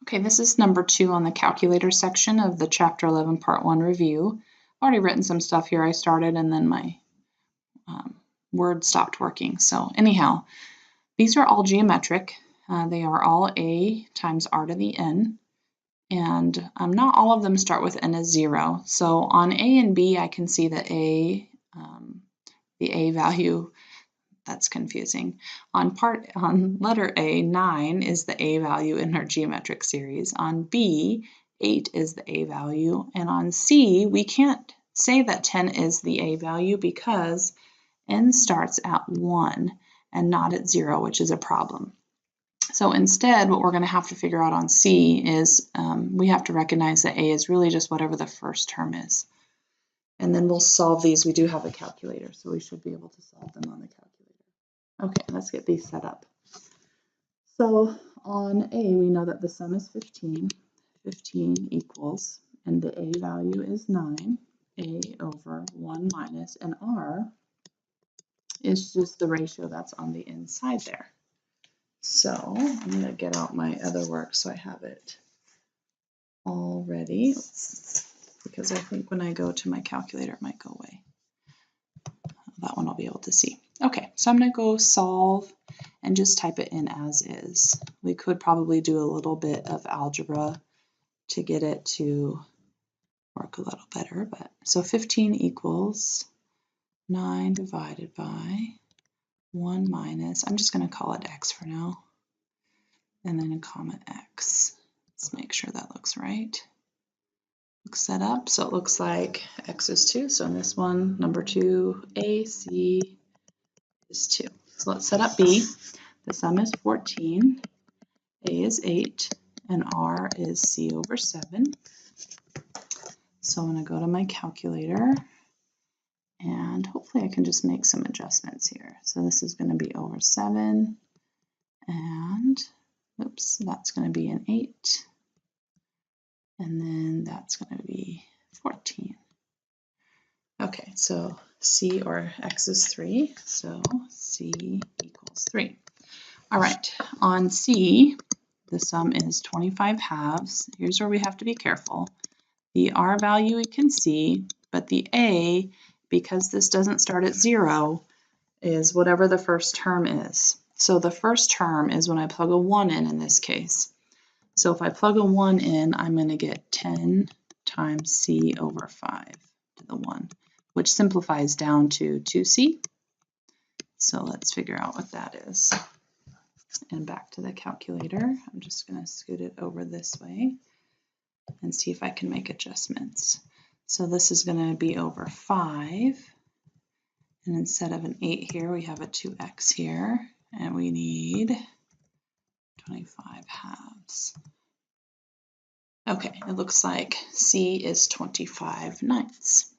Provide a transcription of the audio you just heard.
Okay, this is number 2 on the calculator section of the Chapter 11 Part 1 review. I've already written some stuff here. I started and then my Word stopped working. So anyhow, these are all geometric. They are all a times r to the n. And not all of them start with n as 0. So on a and b, I can see that the a value, that's confusing. On letter A, 9 is the a value in our geometric series. On B, 8 is the a value. And on C, we can't say that 10 is the a value because n starts at 1 and not at 0, which is a problem. So instead, what we're going to have to figure out on C is we have to recognize that a is really just whatever the first term is. And then we'll solve these. We do have a calculator, so we should be able to solve them on the calculator. Okay, let's get these set up. So on A, we know that the sum is 15. 15 equals, and the A value is 9. A over 1 minus, and R is just the ratio that's on the inside there. So I'm going to get out my other work so I have it all ready, because I think when I go to my calculator, it might go away. That one I'll be able to see. Okay, so I'm going to go solve and just type it in as is. We could probably do a little bit of algebra to get it to work a little better. But so 15 equals 9 divided by 1 minus, I'm just going to call it x for now, and then a comma x. Let's make sure that looks right. Looks set up, so it looks like x is 2. So in this one, number 2, a, c is 2. So let's set up B. The sum is 14, A is 8, and R is C over 7. So I'm going to go to my calculator, and hopefully I can just make some adjustments here. So this is going to be over 7, and oops, that's going to be an 8, and then that's going to be 14. Okay, so C or X is 3, so C equals 3. All right, on C, the sum is 25 halves. Here's where we have to be careful. The R value we can see, but the A, because this doesn't start at 0, is whatever the first term is. So the first term is when I plug a 1 in this case. So if I plug a 1 in, I'm going to get 10 times C over 5 to the 1, which simplifies down to 2C. So let's figure out what that is. And back to the calculator, I'm just going to scoot it over this way and see if I can make adjustments. So this is going to be over 5, and instead of an 8 here, we have a 2x here, and we need 25 halves. Okay, it looks like C is 25 ninths.